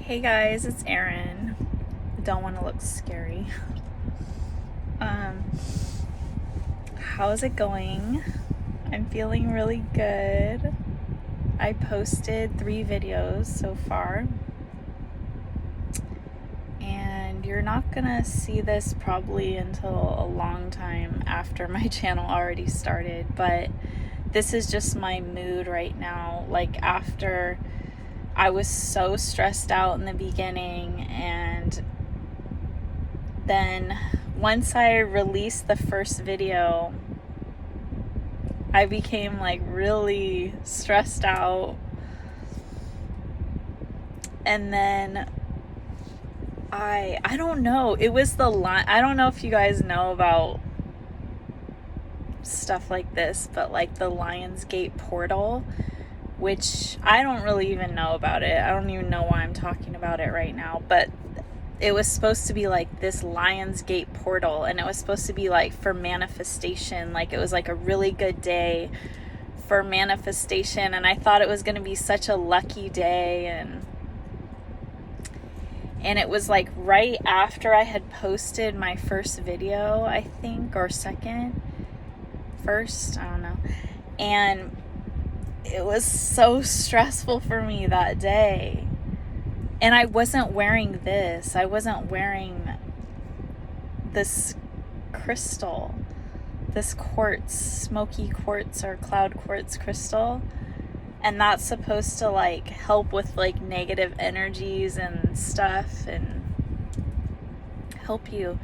Hey guys, it's Erin. Don't want to look scary. How's it going? I'm feeling really good. I posted 3 videos so far. And you're not gonna see this probably until a long time after my channel already started, but this is just my mood right now. Like, after I was so stressed out in the beginning, and then once I released the first video, I became like really stressed out. And then I don't know, it was the line. I don't know if you guys know about stuff like this, but like the Lionsgate portal, which I don't really even know about it. I don't even know why I'm talking about it right now, but it was supposed to be like this Lionsgate portal, and it was supposed to be like for manifestation. Like, it was like a really good day for manifestation, and I thought it was going to be such a lucky day, and it was like right after I had posted my first video, I think, or first, I don't know. And it was so stressful for me that day. And I wasn't wearing this. I wasn't wearing this crystal, this quartz, smoky quartz or cloud quartz crystal. And that's supposed to like help with like negative energies and stuff and help you.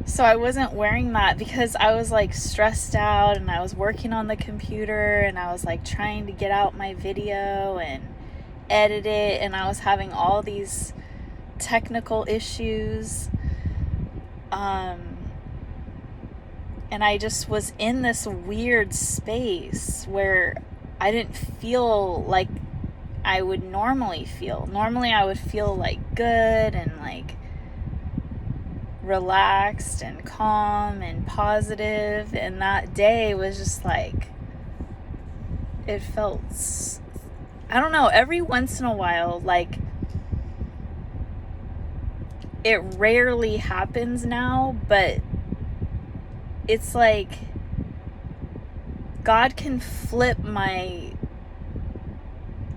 So I wasn't wearing that because I was like stressed out, and I was working on the computer, and I was like trying to get out my video and edit it, and I was having all these technical issues. And I just was in this weird space where I didn't feel like I would normally feel. Normally I would feel like good and like relaxed and calm and positive, and that day was just like, it felt, I don't know, every once in a while, like, it rarely happens now, but it's like God can flip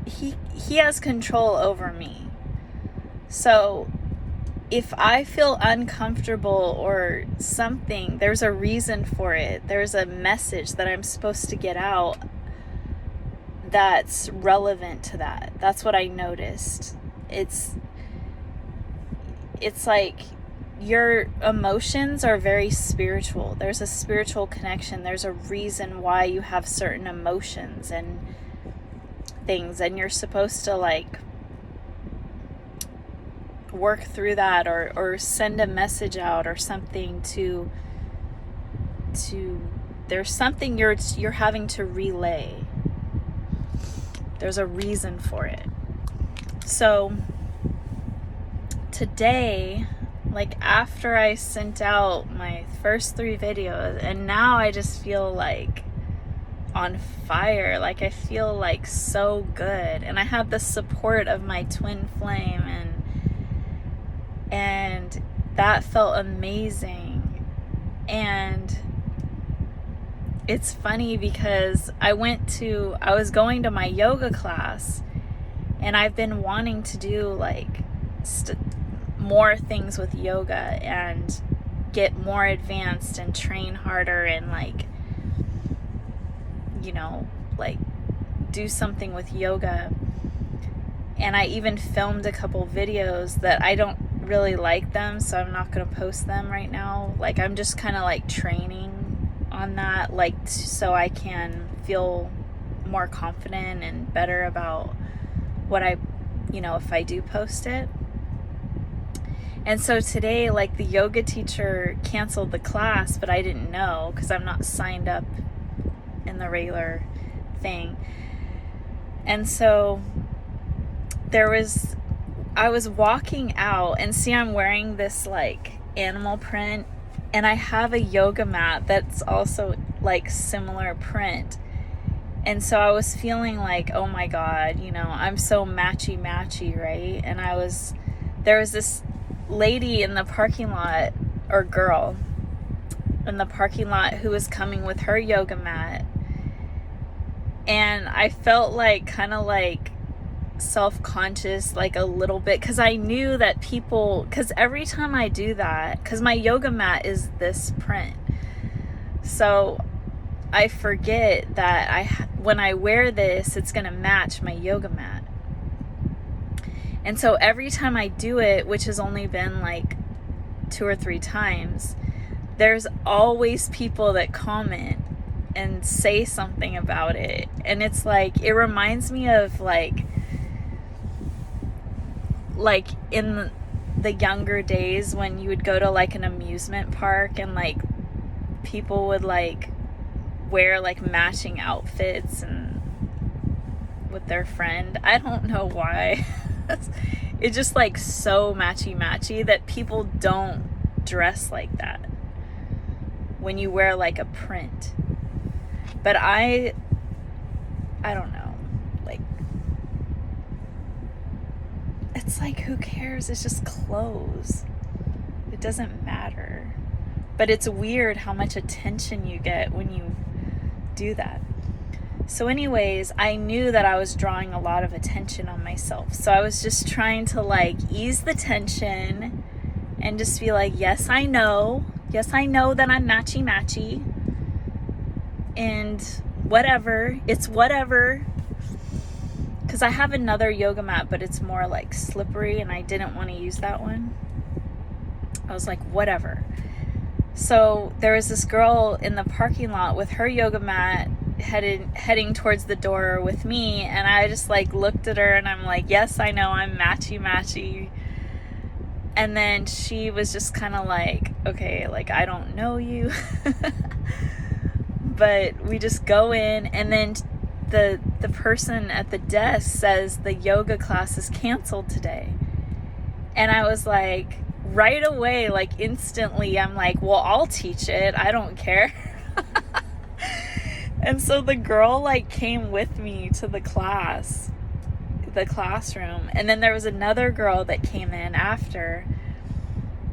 he has control over me. So if I feel uncomfortable or something, there's a reason for it. There's a message that I'm supposed to get out that's relevant to that. That's what I noticed. It's like your emotions are very spiritual. There's a spiritual connection. There's a reason why you have certain emotions and things, and you're supposed to like work through that or send a message out or something to there's something you're having to relay. There's a reason for it. So today, like after I sent out my first 3 videos, and now I just feel like on fire. Like, I feel like so good, and I have the support of my twin flame, and that felt amazing. And it's funny because I was going to my yoga class, and I've been wanting to do like more things with yoga and get more advanced and train harder and like, you know, like do something with yoga. And I even filmed a couple videos that I don't really like them, so I'm not going to post them right now. Like, I'm just kind of like training on that, like, so I can feel more confident and better about what if I do post it. And so today, like, the yoga teacher canceled the class, but I didn't know because I'm not signed up in the regular thing. And so I was walking out, and see, I'm wearing this like animal print, and I have a yoga mat that's also like similar print. And so I was feeling like, oh my God, you know, I'm so matchy, right? And there was this lady in the parking lot, or girl in the parking lot, who was coming with her yoga mat. And I felt like kind of like self-conscious, like a little bit, because I knew that because every time I do that, because my yoga mat is this print, so I forget that when I wear this, it's gonna match my yoga mat. And so every time I do it, which has only been like 2 or 3 times, there's always people that comment and say something about it. And it's like, it reminds me of like in the younger days when you would go to like an amusement park and like people would like wear like matching outfits and with their friend. I don't know why. It's just like so matchy that people don't dress like that when you wear like a print. But I don't know, like, it's like, who cares? It's just clothes. It doesn't matter. But it's weird how much attention you get when you do that. So anyways, I knew that I was drawing a lot of attention on myself. So I was just trying to like ease the tension and just be like, yes, I know that I'm matchy. And whatever, it's whatever. Because I have another yoga mat, but it's more like slippery and I didn't want to use that one. I was like, whatever. So there was this girl in the parking lot with her yoga mat heading towards the door with me, and I just like looked at her and I'm like, yes, I know I'm matchy. And then she was just kind of like, okay, like, I don't know you. But we just go in, and then the person at the desk says the yoga class is canceled today. And I was like, right away, like instantly, I'm like, well, I'll teach it. I don't care. And so the girl like came with me to the classroom. And then there was another girl that came in after.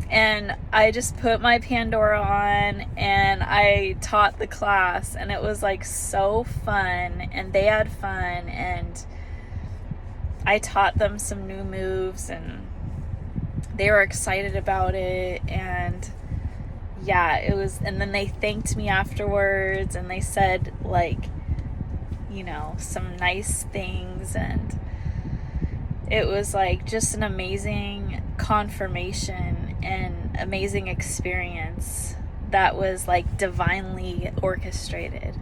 And I just put my Pandora on and I taught the class, and it was like so fun, and they had fun, and I taught them some new moves and they were excited about it. And yeah, it was, and then they thanked me afterwards and they said like, you know, some nice things, and it was like just an amazing confirmation and amazing experience that was like divinely orchestrated.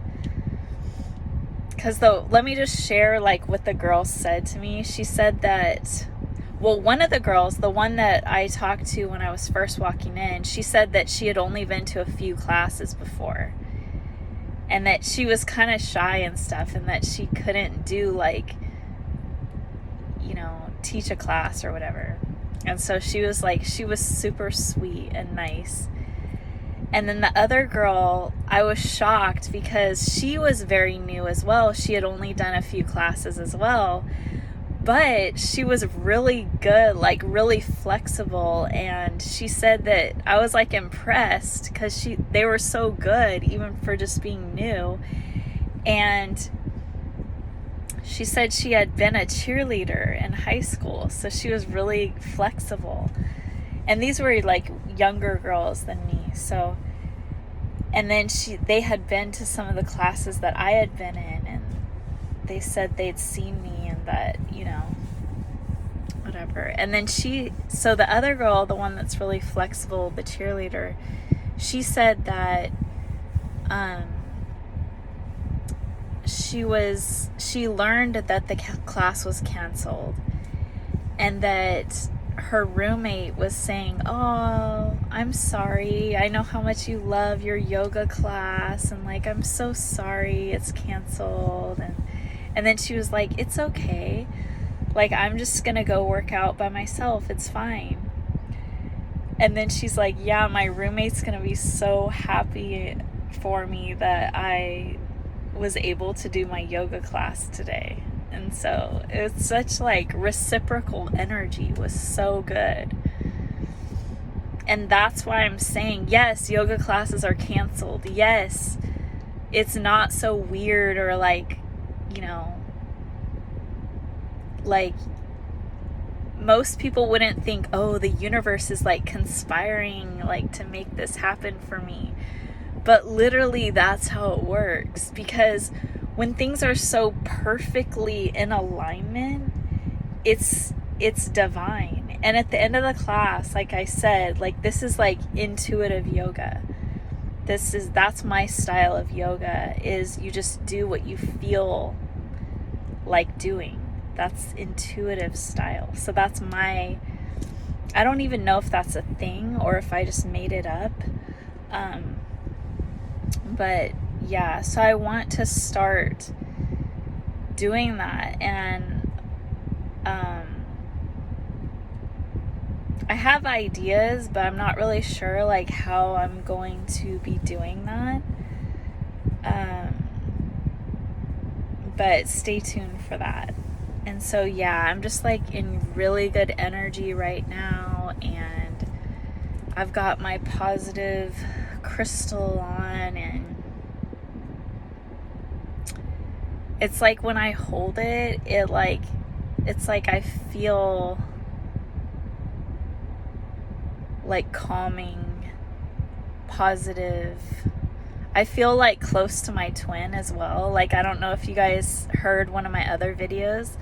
Because let me just share like what the girl said to me. She said that, well, one of the girls, the one that I talked to when I was first walking in, she said that she had only been to a few classes before, and that she was kind of shy and stuff, and that she couldn't do like, you know, teach a class or whatever. And so she was super sweet and nice. And then the other girl, I was shocked because she was very new as well. She had only done a few classes as well, but she was really good, like really flexible. And she said that I was like impressed because they were so good, even for just being new. And she said she had been a cheerleader in high school, so she was really flexible. And these were like younger girls than me. So, and then they had been to some of the classes that I had been in, and they said they'd seen me and that, you know, whatever. And then so the other girl, the one that's really flexible, the cheerleader, she said that she learned that the class was canceled, and that her roommate was saying, oh, I'm sorry, I know how much you love your yoga class, and like, I'm so sorry it's canceled. And then she was like, it's okay, like, I'm just gonna go work out by myself, it's fine. And then she's like, yeah, my roommate's gonna be so happy for me that I was able to do my yoga class today. And so it's such like reciprocal energy, was so good. And that's why I'm saying, yes, yoga classes are canceled. Yes, it's not so weird or like, you know, like most people wouldn't think, oh, the universe is like conspiring like to make this happen for me. But literally that's how it works, because when things are so perfectly in alignment, it's divine. And at the end of the class, like I said, like this is like intuitive yoga. That's my style of yoga, is you just do what you feel like doing. That's intuitive style. So that's I don't even know if that's a thing or if I just made it up. But yeah, so I want to start doing that. And I have ideas, but I'm not really sure like how I'm going to be doing that. But stay tuned for that. And so yeah, I'm just like in really good energy right now, and I've got my positive crystal on, and it's like when I hold it, it's like I feel like calming, positive. I feel like close to my twin as well. Like, I don't know if you guys heard one of my other videos,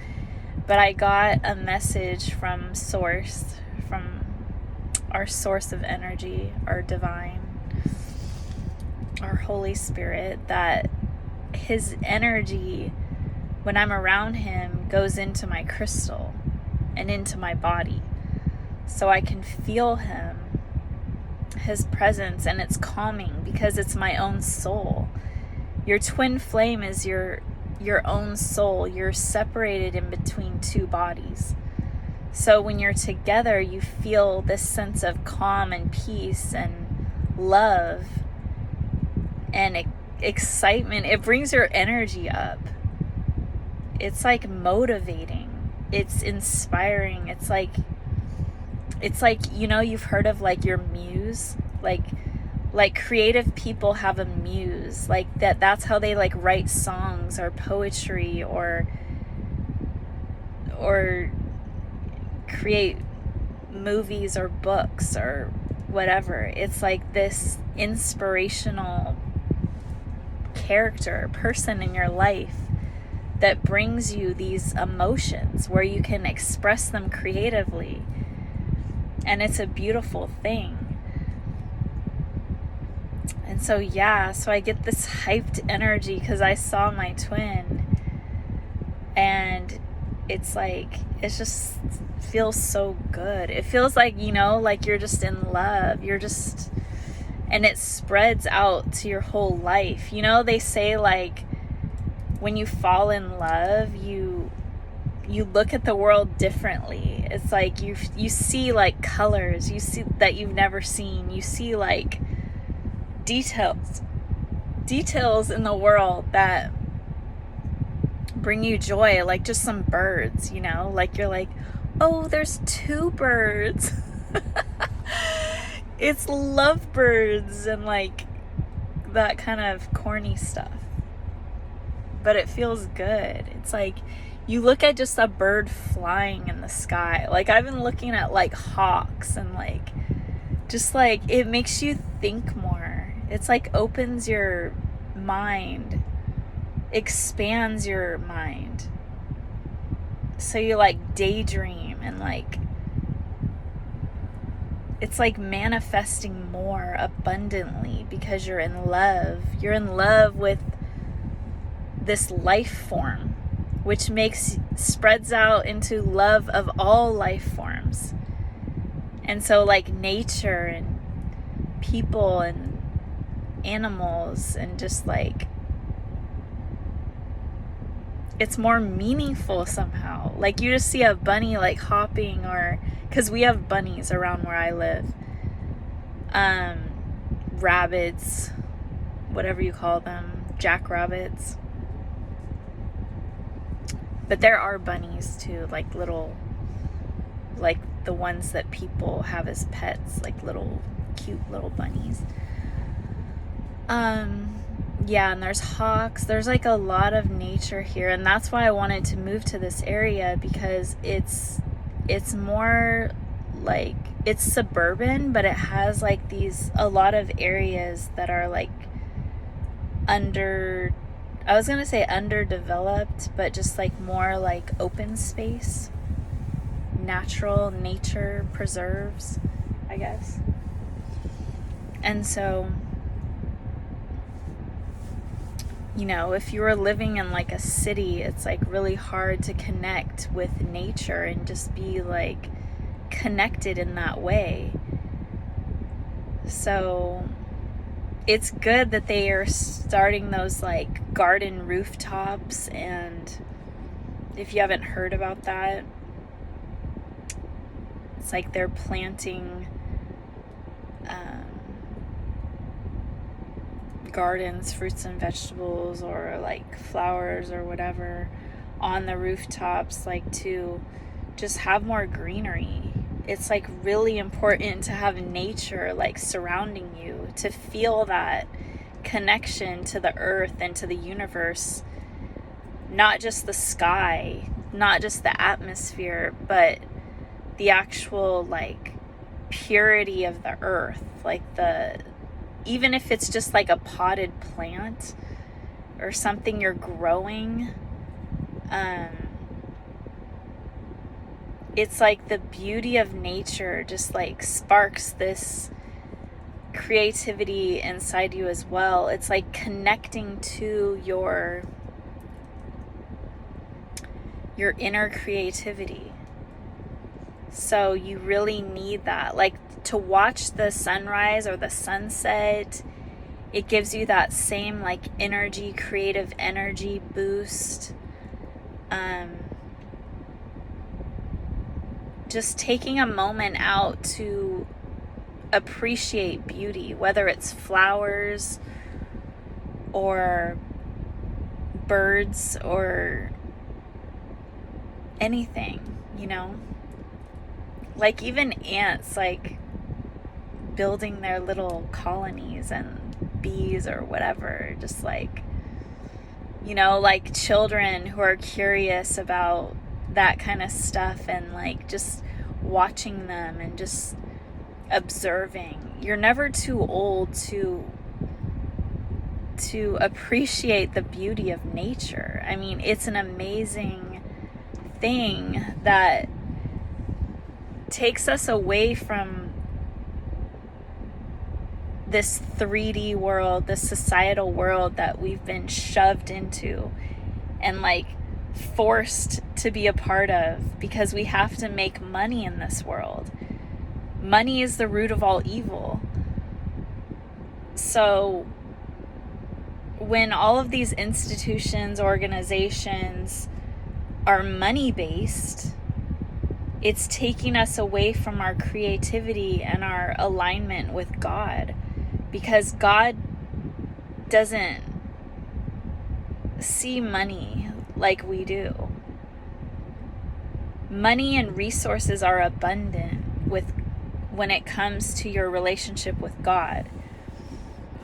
but I got a message from Source, from our source of energy, our divine, our Holy Spirit, that his energy, when I'm around him, goes into my crystal and into my body. So I can feel him, his presence, and it's calming because it's my own soul. Your twin flame is your own soul. You're separated in between two bodies. So when you're together, you feel this sense of calm and peace and love and excitement. It brings your energy up. It's like motivating. It's inspiring. It's like, you know, you've heard of like your muse, like creative people have a muse, like that's how they like write songs or poetry or create movies or books or whatever. It's like this inspirational character, person in your life that brings you these emotions where you can express them creatively. And it's a beautiful thing. And so, yeah, so I get this hyped energy because I saw my twin. And it's like, it just feels so good. It feels like, you know, like you're just in love. And it spreads out to your whole life. You know, they say like, when you fall in love, you look at the world differently. It's like you see like colors, you see that you've never seen. You see like details in the world that bring you joy, like just some birds, you know, like you're like, oh, there's two birds. It's lovebirds and like that kind of corny stuff. But it feels good. It's like you look at just a bird flying in the sky. Like I've been looking at like hawks and like just like it makes you think more. It's like opens your mind, expands your mind. So you like daydream and like it's like manifesting more abundantly because you're in love. You're in love with this life form, which spreads out into love of all life forms. And so like nature and people and animals and just like it's more meaningful somehow. Like you just see a bunny like hopping, or because we have bunnies around where I live, rabbits, whatever you call them, jackrabbits. But there are bunnies too, like little, like the ones that people have as pets, like little cute little bunnies. Yeah, and there's hawks. There's like a lot of nature here, and that's why I wanted to move to this area, because it's more like, it's suburban, but it has like a lot of areas that are like I was gonna say underdeveloped, but just like more like open space, natural nature preserves, I guess. And so, you know, if you were living in like a city, it's like really hard to connect with nature and just be like connected in that way. So it's good that they are starting those like garden rooftops, and if you haven't heard about that, it's like they're planting gardens, fruits and vegetables, or like flowers or whatever on the rooftops, like to just have more greenery. It's like really important to have nature like surrounding you, to feel that connection to the earth and to the universe, not just the sky, not just the atmosphere, but the actual like purity of the earth, like even if it's just like a potted plant or something you're growing, it's like the beauty of nature just like sparks this creativity inside you as well. It's like connecting to your inner creativity. So you really need that. Like to watch the sunrise or the sunset, it gives you that same like energy, creative energy boost. Just taking a moment out to appreciate beauty, whether it's flowers or birds or anything, you know? Like even ants, like building their little colonies, and bees or whatever, just like, you know, like children who are curious about that kind of stuff, and like just watching them and just observing. You're never too old to appreciate the beauty of nature. I mean, it's an amazing thing that takes us away from this 3D world, this societal world that we've been shoved into and like forced to be a part of, because we have to make money in this world. Money is the root of all evil. So when all of these institutions, organizations are money-based, it's taking us away from our creativity and our alignment with God, because God doesn't see money like we do. Money and resources are abundant when it comes to your relationship with God.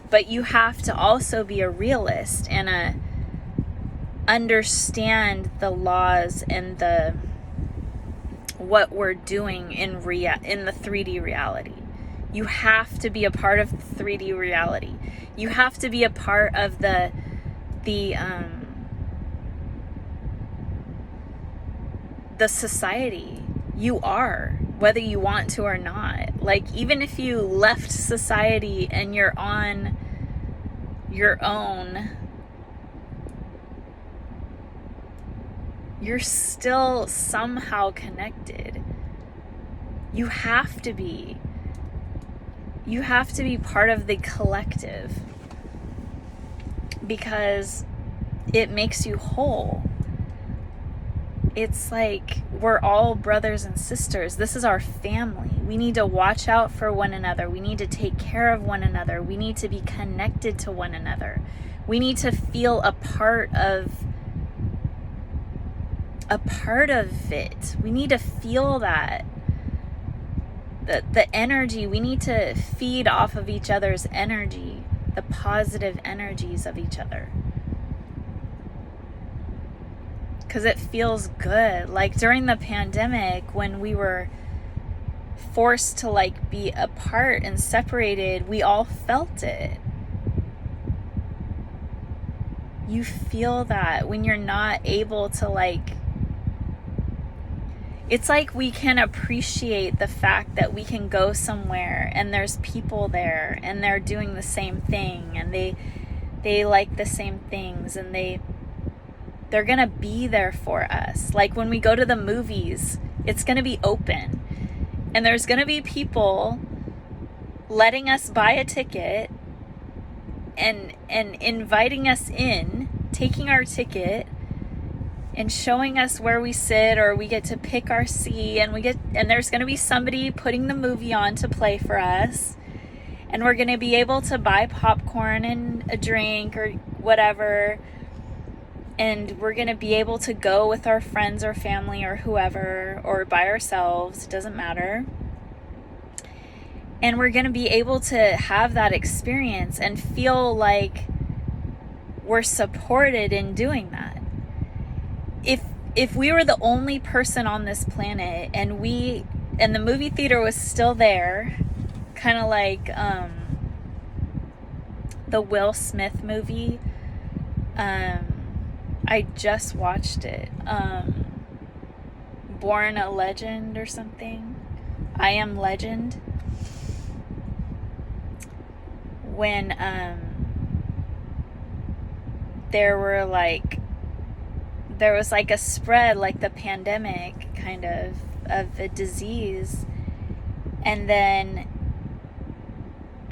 But you have to also be a realist and understand the laws and what we're doing in the 3D reality. You have to be a part of the 3D reality. You have to be a part of the society. You are, whether you want to or not. Like, even if you left society and you're on your own, you're still somehow connected. You have to be part of the collective, because it makes you whole. It's like we're all brothers and sisters. This is our family. We need to watch out for one another. We need to take care of one another. We need to be connected to one another. We need to feel a part of a part of it. We need to feel that. The energy, we need to feed off of each other's energy, the positive energies of each other. Because it feels good. Like during the pandemic, when we were forced to like be apart and separated, we all felt it. You feel that when you're not able to like, it's like we can appreciate the fact that we can go somewhere and there's people there and they're doing the same thing and they like the same things and they're gonna be there for us. Like when we go to the movies, it's gonna be open and there's gonna be people letting us buy a ticket and inviting us in, taking our ticket and showing us where we sit, or we get to pick our seat, and there's going to be somebody putting the movie on to play for us, and we're going to be able to buy popcorn and a drink or whatever, and we're going to be able to go with our friends or family or whoever, or by ourselves, it doesn't matter. And we're going to be able to have that experience and feel like we're supported in doing that. If we were the only person on this planet and the movie theater was still there, kind of like the Will Smith movie, I just watched it, Born a Legend or something, I Am Legend, when there was like a spread, like the pandemic kind of a disease, and then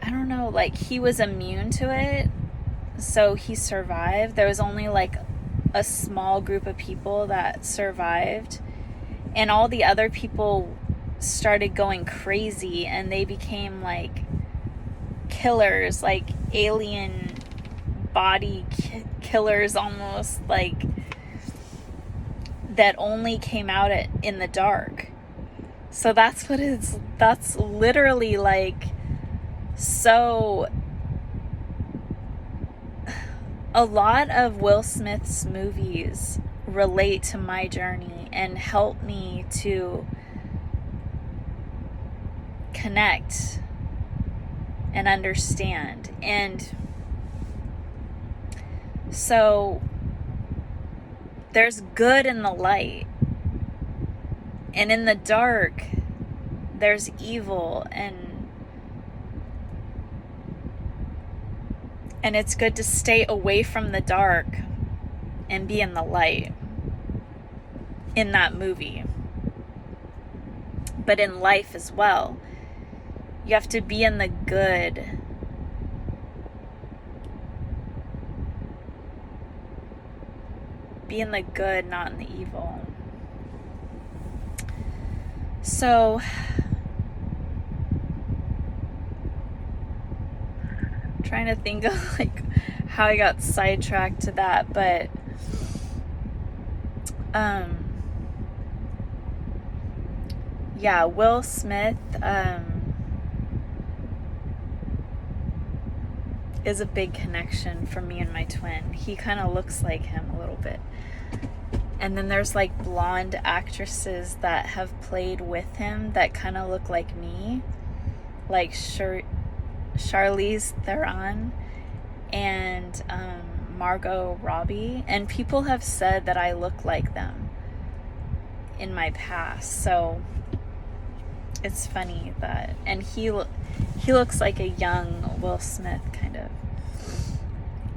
I don't know, like he was immune to it, so he survived. There was only like a small group of people that survived, and all the other people started going crazy and they became like killers, like alien body killers almost, like that only came out in the dark. So that's literally like, so a lot of Will Smith's movies relate to my journey and help me to connect and understand. And so there's good in the light, and in the dark there's evil, and it's good to stay away from the dark and be in the light in that movie. But in life as well, you have to be in the good. Be in the good, not in the evil. So, trying to think of like how I got sidetracked to that, but yeah, Will Smith is a big connection for me and my twin. He kind of looks like him a little bit. And then there's like blonde actresses that have played with him that kind of look like me, like Charlize Theron and Margot Robbie, and people have said that I look like them in my past. So it's funny that, and he looks like a young Will Smith kind of,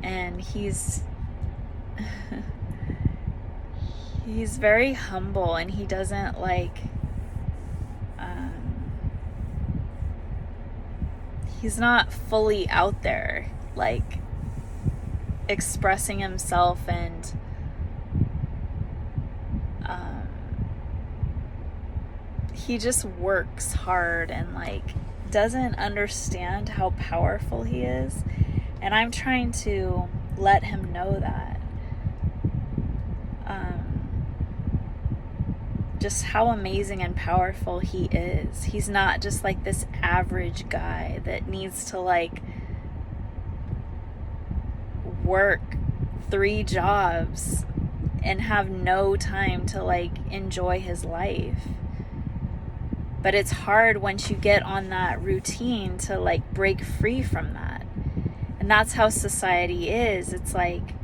and he's very humble, and he doesn't like he's not fully out there like expressing himself, and he just works hard and like doesn't understand how powerful he is, and I'm trying to let him know that. just how amazing and powerful he is. He's not just like this average guy that needs to like work 3 jobs and have no time to like enjoy his life. But it's hard once you get on that routine to like break free from that. And that's how society is. It's like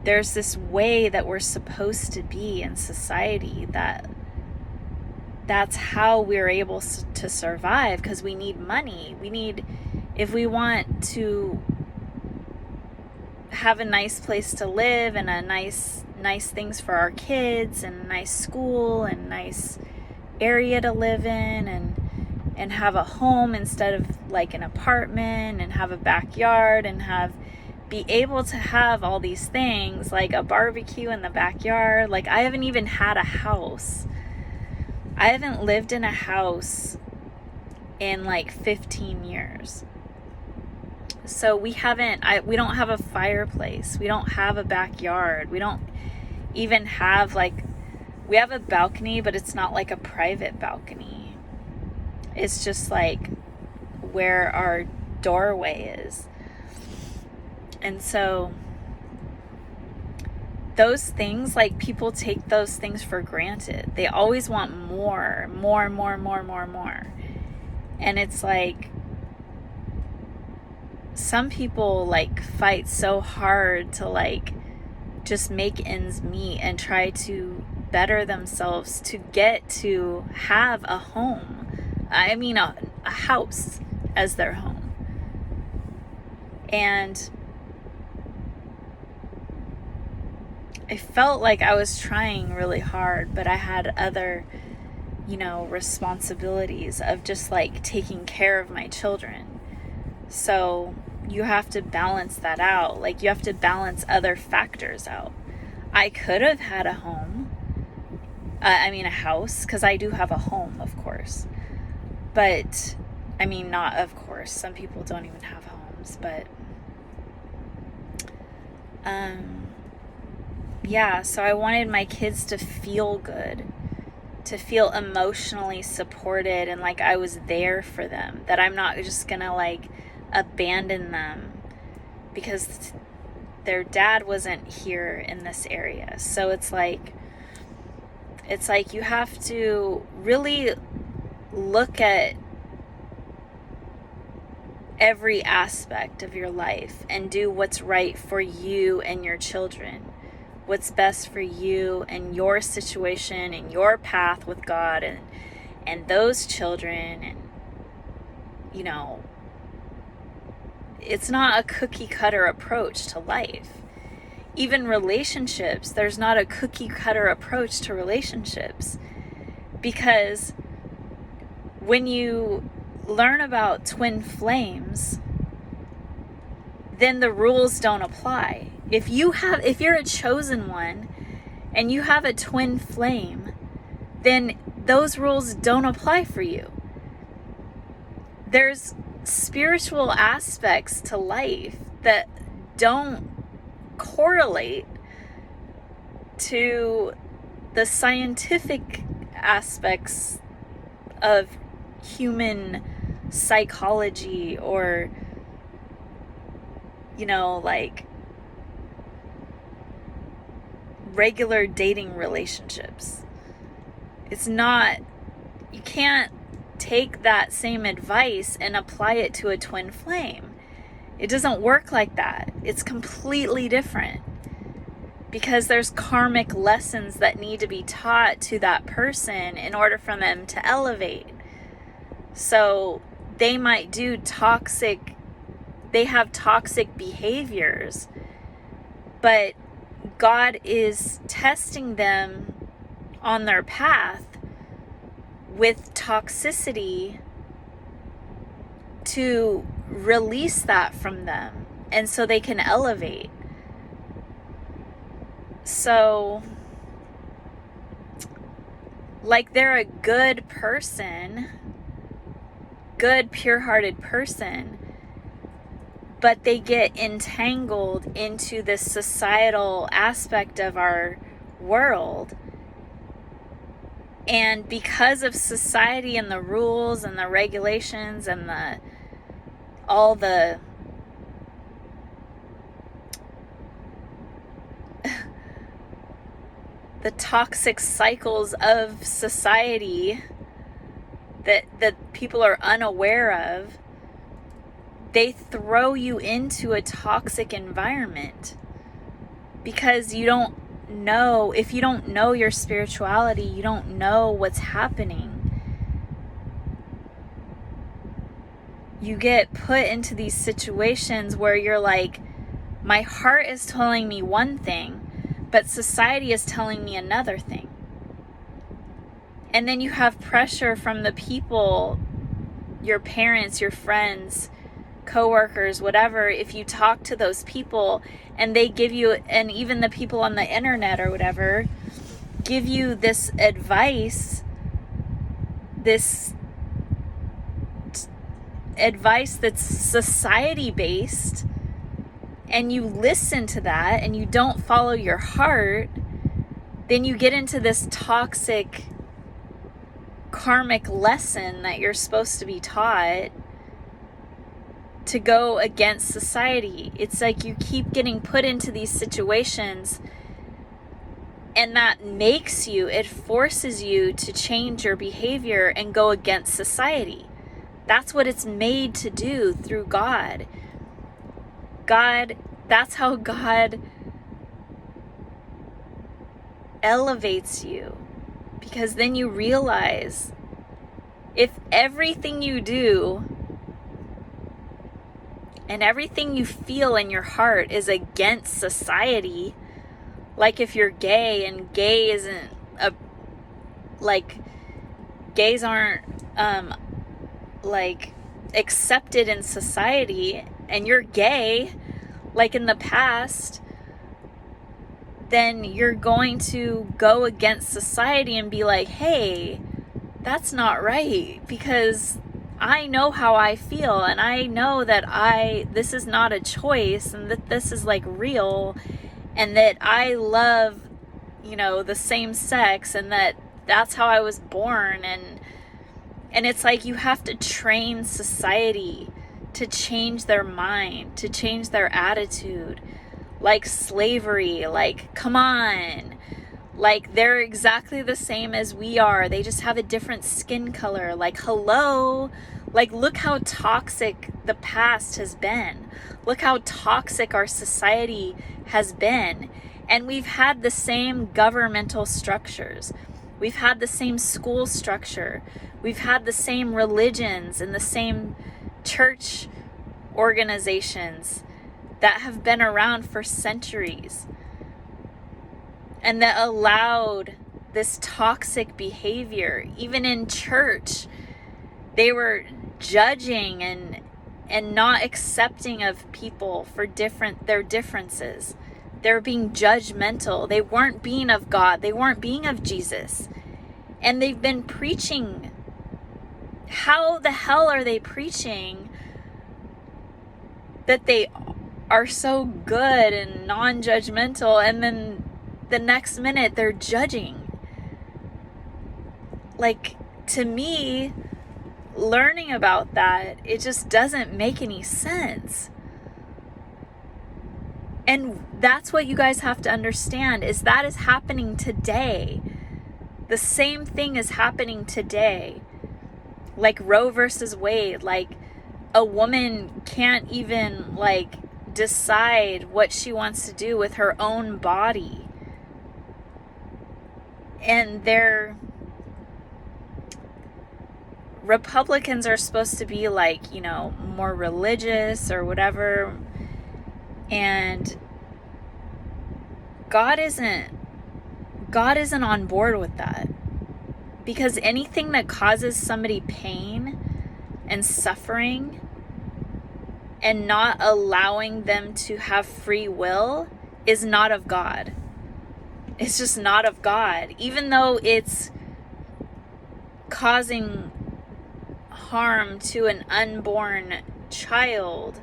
there's this way that we're supposed to be in society, that's how we're able to survive, because we need money. If we want to have a nice place to live and a nice things for our kids and a nice school and nice area to live in and have a home instead of like an apartment, and have a backyard and be able to have all these things like a barbecue in the backyard. Like I haven't even had a house. I haven't lived in a house in like 15 years. So we don't have a fireplace. We don't have a backyard. We don't even have we have a balcony, but it's not like a private balcony. It's just like where our doorway is. And so those things, like people take those things for granted. They always want more. And it's like some people like fight so hard to like just make ends meet and try to better themselves to get to have a home. I mean a house as their home. And I felt like I was trying really hard, but I had other, responsibilities of just like taking care of my children. So you have to balance that out. Like you have to balance other factors out. I could have had a home. A house, because I do have a home, of course. But, not of course. Some people don't even have homes, but yeah, so I wanted my kids to feel good, to feel emotionally supported and like I was there for them, that I'm not just gonna like abandon them because their dad wasn't here in this area. So it's like you have to really look at every aspect of your life and do what's right for you and your children. What's best for you and your situation and your path with God and those children. And, it's not a cookie cutter approach to life. Even relationships, there's not a cookie cutter approach to relationships. Because when you learn about twin flames, then the rules don't apply. If you're a chosen one and you have a twin flame, then those rules don't apply for you. There's spiritual aspects to life that don't correlate to the scientific aspects of human psychology or, regular dating relationships. You can't take that same advice and apply it to a twin flame. It doesn't work like that. It's completely different because there's karmic lessons that need to be taught to that person in order for them to elevate. So they might they have toxic behaviors, but God is testing them on their path with toxicity to release that from them, and so they can elevate. So, like, they're a good person, good, pure-hearted person, but they get entangled into this societal aspect of our world And because of society and the rules and the regulations and all the the toxic cycles of society that people are unaware of, they throw you into a toxic environment because you don't know. If you don't know your spirituality, you don't know what's happening. You get put into these situations where you're like, my heart is telling me one thing, but society is telling me another thing. And then you have pressure from the people, your parents, your friends, coworkers, whatever. If you talk to those people and they give you, and even the people on the internet or whatever, give you this advice that's society based, and you listen to that and you don't follow your heart, then you get into this toxic karmic lesson that you're supposed to be taught to go against society. It's like you keep getting put into these situations, and that makes you, it forces you to change your behavior and go against society. That's what it's made to do through God. That's how God elevates you. Because then you realize, if everything you do and everything you feel in your heart is against society, like if you're gay and gay isn't gays aren't accepted in society, and you're gay like in the past, then you're going to go against society and be like, hey, that's not right, because I know how I feel, and I know that this is not a choice, and that this is like real, and that I love, the same sex, and that's how I was born. And it's like you have to train society to change their mind, to change their attitude. Like slavery, like, come on. Like, they're exactly the same as we are. They just have a different skin color. Like, hello. Like, look how toxic the past has been. Look how toxic our society has been. And we've had the same governmental structures. We've had the same school structure. We've had the same religions and the same church organizations that have been around for centuries, and that allowed this toxic behavior. Even in church, they were judging and not accepting of people for their differences. They were being judgmental. They weren't being of God. They weren't being of Jesus. And they've been preaching. How the hell are they preaching that they are so good and non-judgmental, and then the next minute they're judging? Like, to me, learning about that, it just doesn't make any sense. And that's what you guys have to understand, is that is happening today. The same thing is happening today. Like Roe versus Wade, like a woman can't even decide what she wants to do with her own body. And Republicans are supposed to be more religious or whatever. And God isn't on board with that. Because anything that causes somebody pain and suffering and not allowing them to have free will is not of God. It's just not of God. Even though it's causing harm to an unborn child,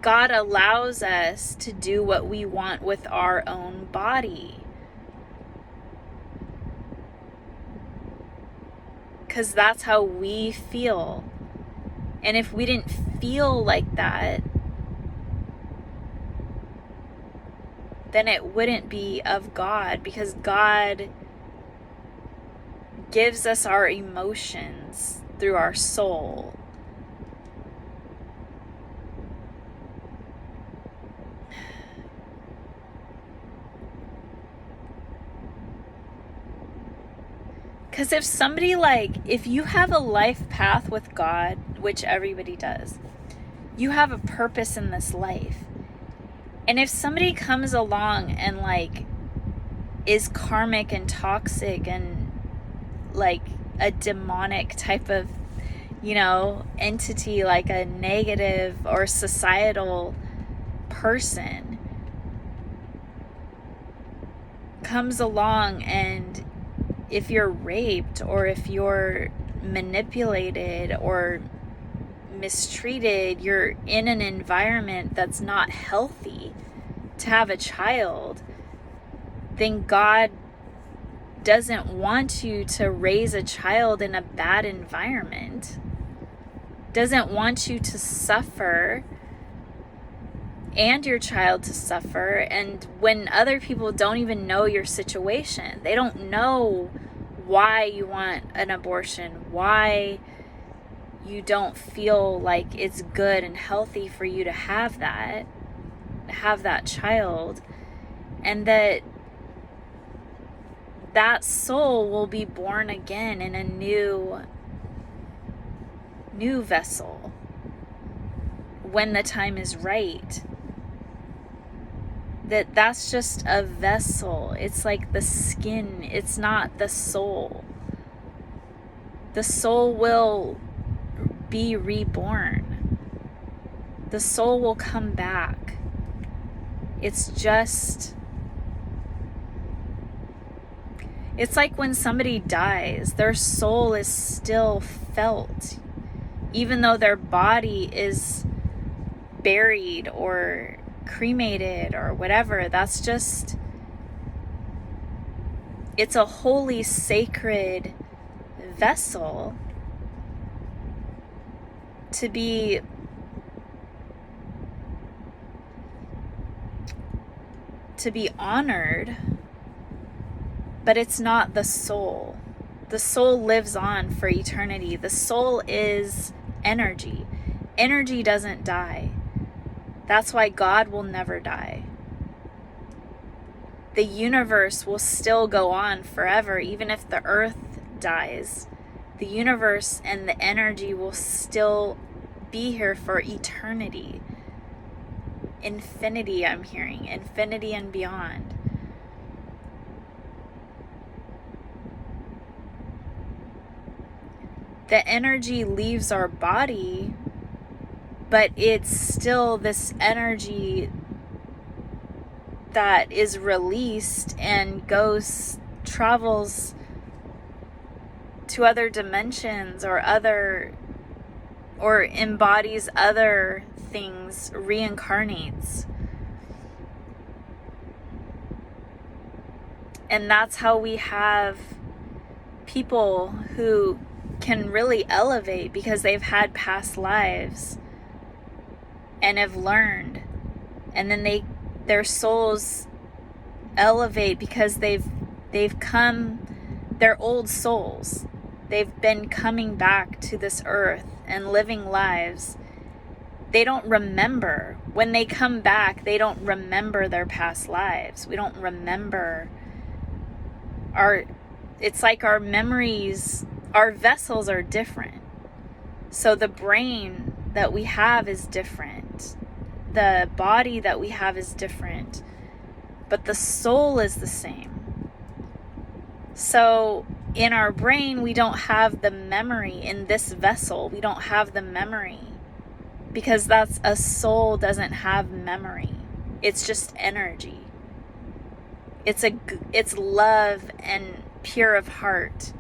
God allows us to do what we want with our own body. because that's how we feel. And if we didn't feel like that, then it wouldn't be of God, because God gives us our emotions through our soul. Because if somebody, if you have a life path with God, which everybody does, you have a purpose in this life. And if somebody comes along and is karmic and toxic and a demonic type of, entity, like a negative or societal person comes along, and if you're raped or if you're manipulated or mistreated, you're in an environment that's not healthy to have a child, then God doesn't want you to raise a child in a bad environment, doesn't want you to suffer and your child to suffer. And when other people don't even know your situation, they don't know why you want an abortion, why you don't feel like it's good and healthy for you to have that child, and that soul will be born again in a new vessel when the time is right. That's just a vessel. It's like the skin. It's not the soul. The soul will be reborn. The soul will come back. It's like when somebody dies, their soul is still felt, even though their body is buried or cremated or whatever. It's a holy, sacred vessel to be honored, but it's not the soul. The soul lives on for eternity. The soul is energy. Energy doesn't die. That's why God will never die. The universe will still go on forever, even if the earth dies. The universe and the energy will still be here for eternity. Infinity, I'm hearing. Infinity and beyond. The energy leaves our body, but it's still this energy that is released and travels to other dimensions or embodies other things, reincarnates. And that's how we have people who can really elevate, because they've had past lives and have learned, and then their souls elevate because they've come, they're old souls. They've been coming back to this earth and living lives. They don't remember. When they come back, they don't remember their past lives. We don't remember it's like our memories, our vessels are different. So the brain that we have is different. The body that we have is different. But the soul is the same. So in our brain, we don't have the memory. In this vessel, we don't have the memory, because a soul doesn't have memory. It's just energy. It's love and pure of heart.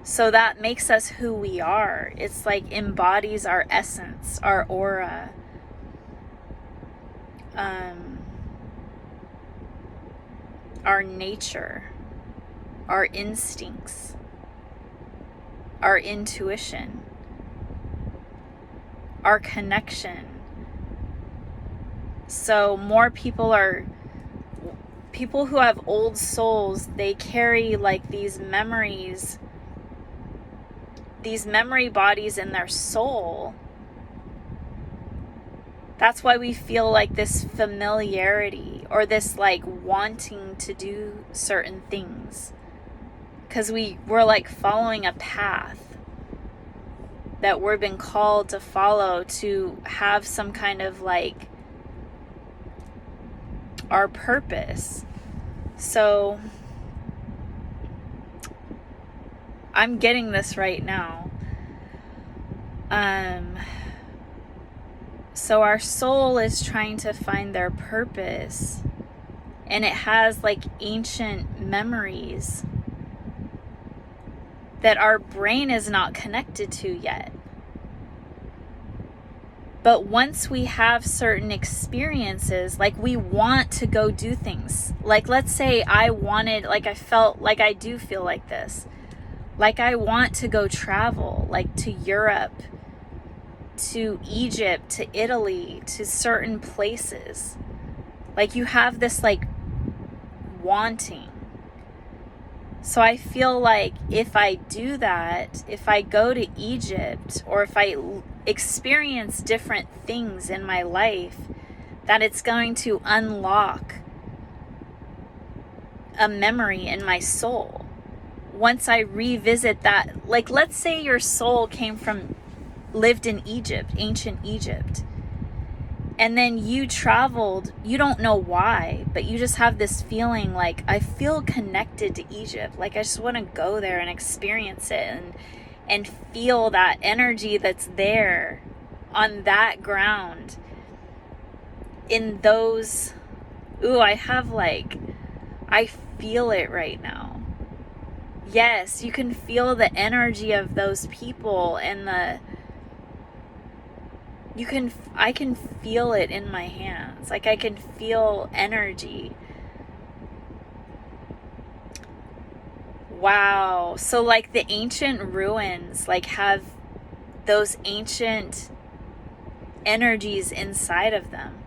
So that makes us who we are. It's like embodies our essence, our aura. Our nature, our instincts. our intuition, our connection. So more people who have old souls, they carry like these memories, these memory bodies in their soul. That's why we feel like this familiarity or this like wanting to do certain things. Because we're like following a path that we've been called to follow, to have some kind of like our purpose. So I'm getting this right now. So our soul is trying to find their purpose, and it has like ancient memories that our brain is not connected to yet. But once we have certain experiences, like we want to go do things. Like let's say I do feel like this. Like I want to go travel, like to Europe, to Egypt, to Italy, to certain places. Like you have this like wanting. So I feel like if I do that, if I go to Egypt, or if I experience different things in my life, that it's going to unlock a memory in my soul. Once I revisit that, like let's say your soul lived in Egypt, ancient Egypt, and then you traveled, you don't know why, but you just have this feeling like, I feel connected to Egypt. Like I just want to go there and experience it and feel that energy that's there on that ground. In those, I feel it right now. Yes, you can feel the energy of those people and I can feel it in my hands. Like I can feel energy. Wow. So like the ancient ruins like have those ancient energies inside of them.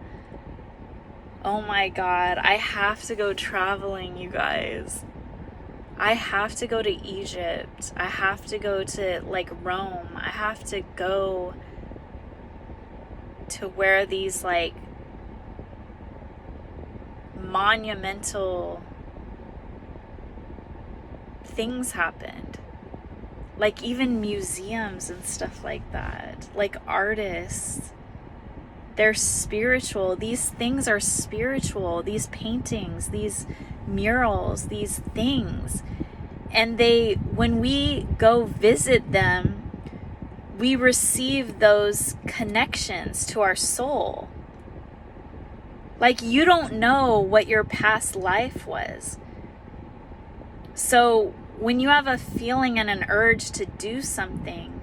Oh my God. I have to go traveling, you guys. I have to go to Egypt. I have to go to like Rome. I have to go to where these like monumental things happened. Like even museums and stuff like that. Like artists. They're spiritual. These things are spiritual. These paintings, these murals, these things. And when we go visit them, we receive those connections to our soul. Like you don't know what your past life was. So when you have a feeling and an urge to do something,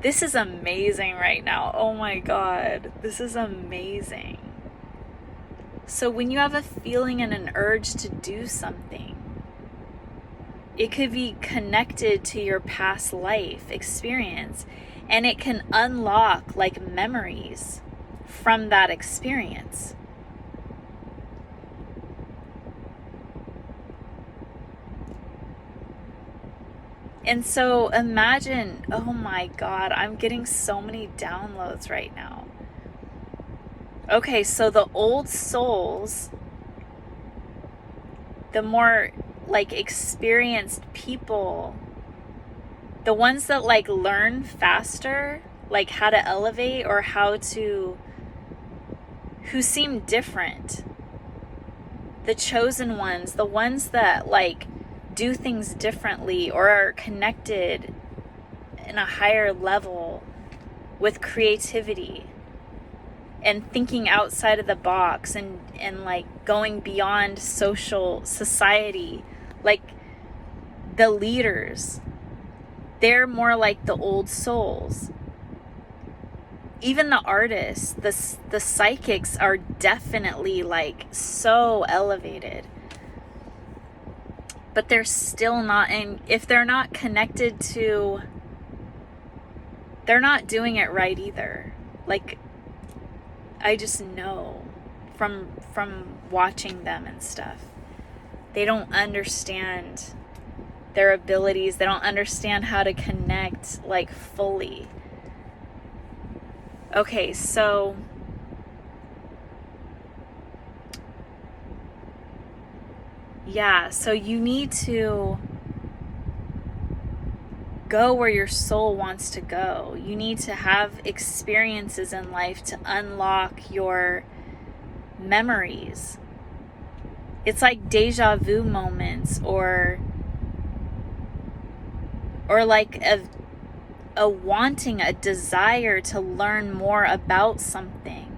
this is amazing right now. Oh my God, this is amazing. So when you have a feeling and an urge to do something, it could be connected to your past life experience, and it can unlock like memories from that experience. And so imagine, oh my God, I'm getting so many downloads right now. Okay, so the old souls, the more like experienced people, the ones that like learn faster, like how to elevate or who seem different, the chosen ones, the ones that like do things differently or are connected in a higher level with creativity and thinking outside of the box and like going beyond society, like the leaders, they're more like the old souls. Even the artists, the psychics are definitely like so elevated. But they're still not, and if they're not connected to they're not doing it right either. Like, I just know from watching them and stuff. They don't understand their abilities. They don't understand how to connect like fully. Okay, so yeah, so you need to go where your soul wants to go. You need to have experiences in life to unlock your memories. It's like deja vu moments, or like a wanting, a desire to learn more about something.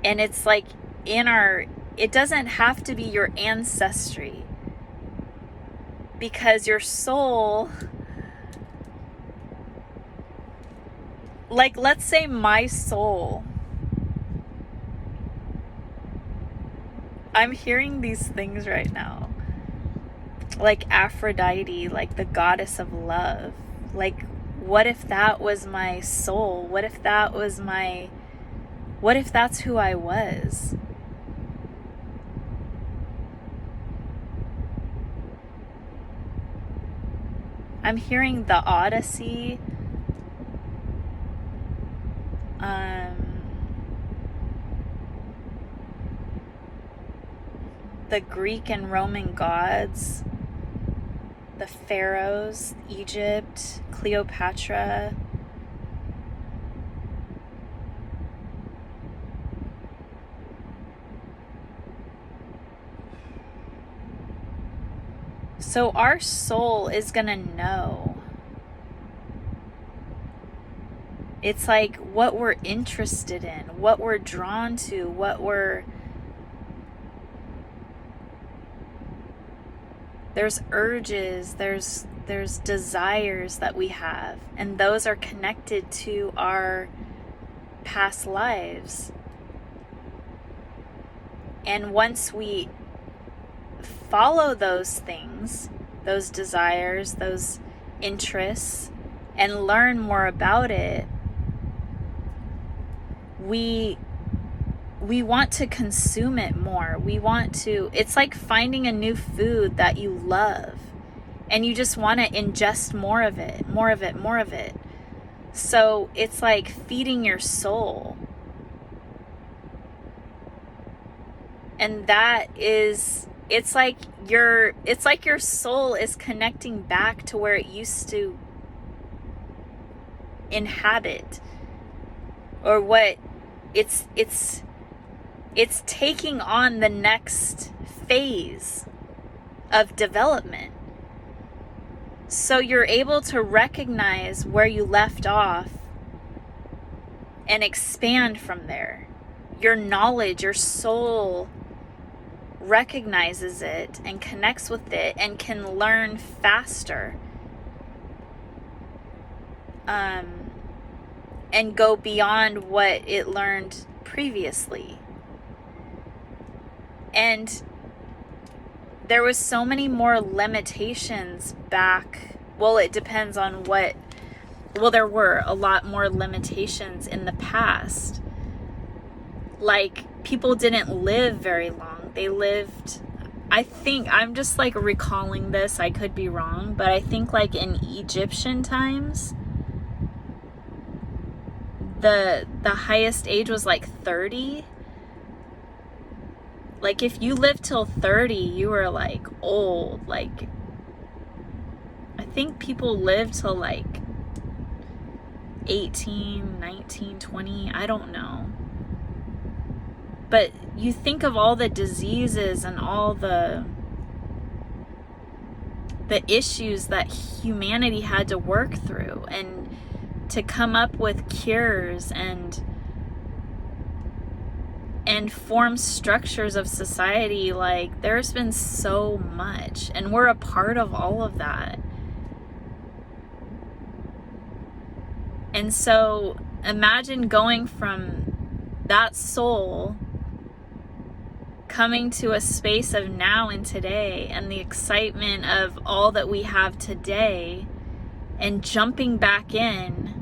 And it's like it doesn't have to be your ancestry, because your soul, like, let's say my soul, I'm hearing these things right now, like Aphrodite, like the goddess of love. Like, what if that was my soul? What if that's who I was? I'm hearing the Odyssey, the Greek and Roman gods, the pharaohs, Egypt, Cleopatra. So our soul is gonna know. It's like what we're interested in, what we're drawn to, there's urges, there's desires that we have, and those are connected to our past lives. And once we follow those things, those desires, those interests, and learn more about it, we want to consume it more. It's like finding a new food that you love, and you just want to ingest more of it. So it's like feeding your soul. And it's like your soul is connecting back to where it used to inhabit, or what it's taking on the next phase of development. So you're able to recognize where you left off and expand from there. Your knowledge, your soul recognizes it and connects with it and can learn faster, and go beyond what it learned previously. And there was so many more limitations back. Well, it depends on there were a lot more limitations in the past. Like, people didn't live very long. They lived, I think, I'm just like recalling this, I could be wrong, but I think like in Egyptian times, the highest age was like 30. Like, if you lived till 30, you were like old. Like, I think people lived till like 18, 19, 20, I don't know. But you think of all the diseases and all the issues that humanity had to work through, and to come up with cures and form structures of society. Like, there's been so much, and we're a part of all of that. And so imagine going from that soul coming to a space of now and today, and the excitement of all that we have today, and jumping back in.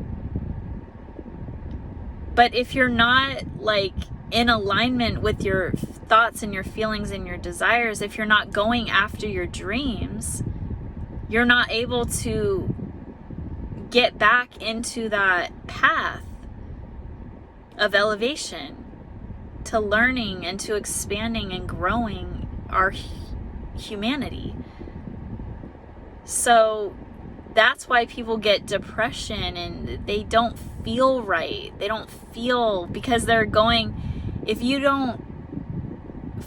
But if you're not like in alignment with your thoughts and your feelings and your desires, if you're not going after your dreams, you're not able to get back into that path of elevation, to learning and to expanding and growing our humanity. So that's why people get depression and they don't feel right. They don't feel, because they're going, if you don't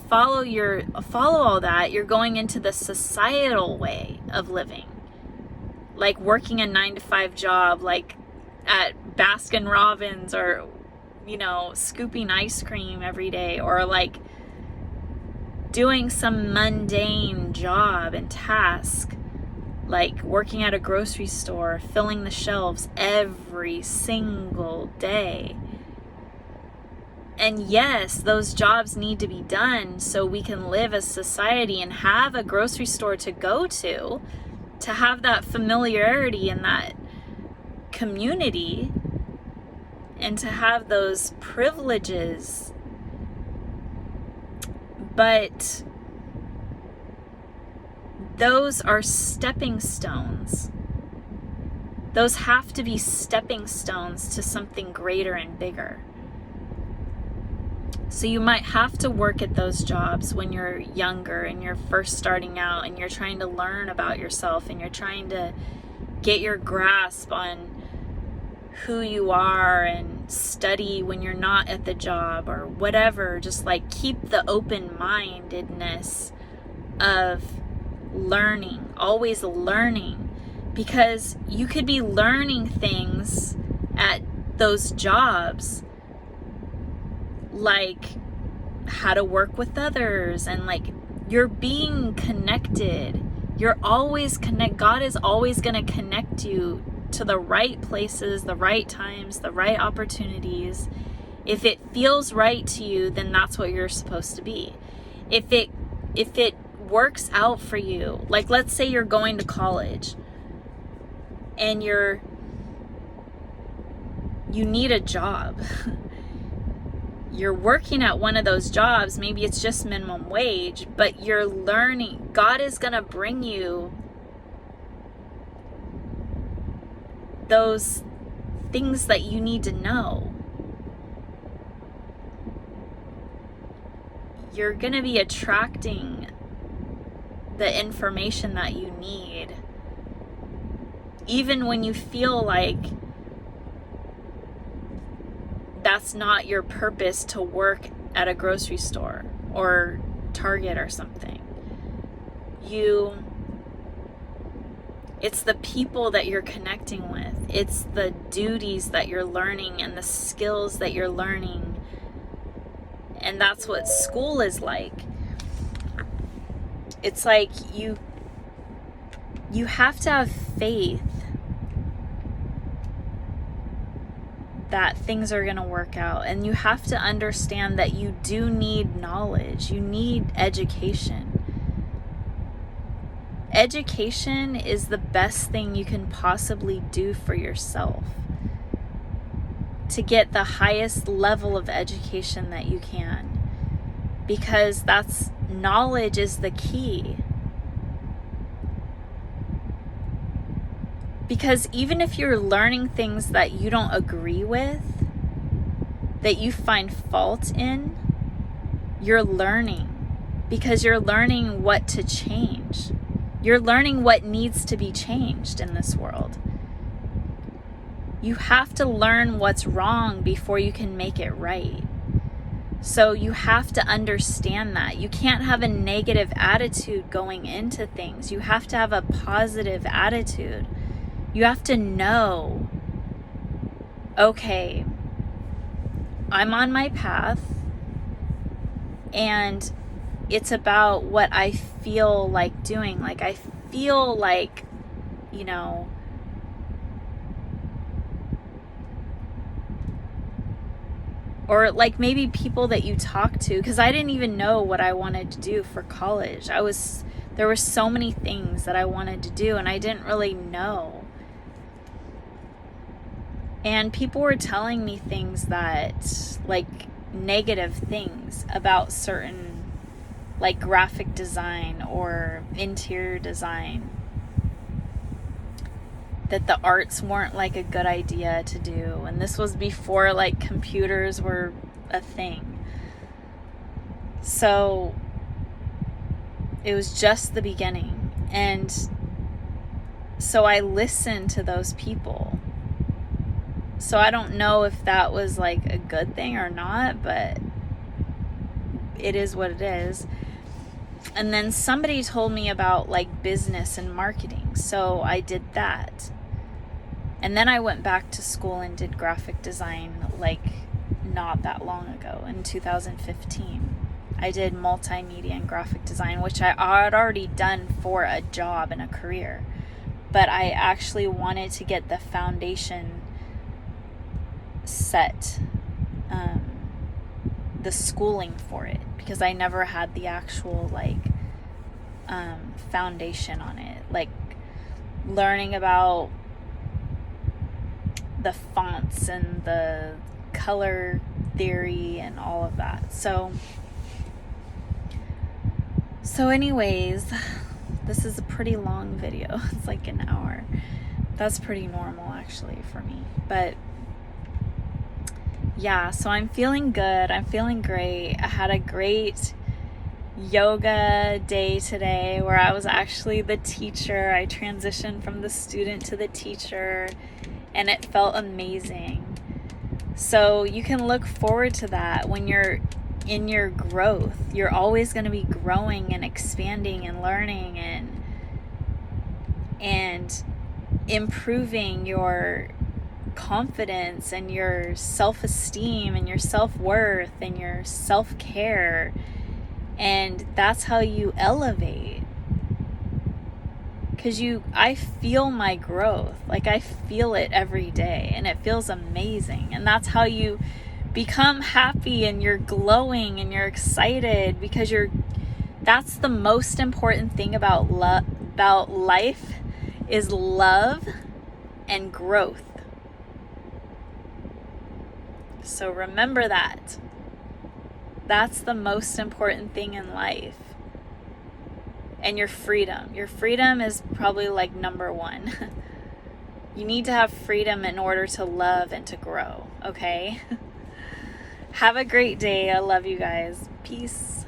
follow all that, you're going into the societal way of living. Like working a 9-to-5 job, like at Baskin Robbins, or, you know, scooping ice cream every day, or like doing some mundane job and task, like working at a grocery store, filling the shelves every single day. And yes, those jobs need to be done so we can live as society and have a grocery store to go to have that familiarity and that community, and to have those privileges. But those are stepping stones. Those have to be stepping stones to something greater and bigger. So you might have to work at those jobs when you're younger and you're first starting out and you're trying to learn about yourself and you're trying to get your grasp on who you are, and study when you're not at the job or whatever. Just like keep the open-mindedness of learning, always learning, because you could be learning things at those jobs, like how to work with others, and like you're being connected. You're always God is always going to connect you to the right places, the right times, the right opportunities. If it feels right to you, then that's what you're supposed to be. If it works out for you, like let's say you're going to college and you need a job. You're working at one of those jobs, maybe it's just minimum wage, but you're learning. God is going to bring you those things that you need to know. You're going to be attracting the information that you need, even when you feel like that's not your purpose to work at a grocery store or Target or something. It's the people that you're connecting with. It's the duties that you're learning and the skills that you're learning. And that's what school is like. It's like you have to have faith that things are going to work out, and you have to understand that you do need knowledge. You need education. Education is the best thing you can possibly do for yourself, to get the highest level of education that you can, because knowledge is the key. Because even if you're learning things that you don't agree with, that you find fault in, you're learning, because you're learning what to change. You're learning what needs to be changed in this world. You have to learn what's wrong before you can make it right. So you have to understand that. You can't have a negative attitude going into things. You have to have a positive attitude. You have to know, okay, I'm on my path, and it's about what I feel like doing. Like I feel like, or like maybe people that you talk to, because I didn't even know what I wanted to do for college. There were so many things that I wanted to do, and I didn't really know. And people were telling me things that, like, negative things about certain, like, graphic design or interior design, that the arts weren't, like, a good idea to do. And this was before, like, computers were a thing. So it was just the beginning. And so I listened to those people. So I don't know if that was, like, a good thing or not, but it is what it is. And then somebody told me about, like, business and marketing. So I did that. And then I went back to school and did graphic design, like, not that long ago, in 2015. I did multimedia and graphic design, which I had already done for a job and a career. But I actually wanted to get the foundation set, the schooling for it, because I never had the actual, like, foundation on it, like learning about the fonts and the color theory and all of that. So anyways, this is a pretty long video. It's like an hour. That's pretty normal, actually, for me. But yeah, so I'm feeling good. I'm feeling great. I had a great yoga day today where I was actually the teacher. I transitioned from the student to the teacher, and it felt amazing. So you can look forward to that when you're in your growth. You're always going to be growing and expanding and learning and improving your confidence and your self-esteem and your self-worth and your self-care. And that's how you elevate. Because I feel my growth. Like, I feel it every day, and it feels amazing. And that's how you become happy, and you're glowing, and you're excited, because that's the most important thing about life, is love and growth. So remember that. That's the most important thing in life. And your freedom. Your freedom is probably, like, number one. You need to have freedom in order to love and to grow, okay? Have a great day. I love you guys. Peace.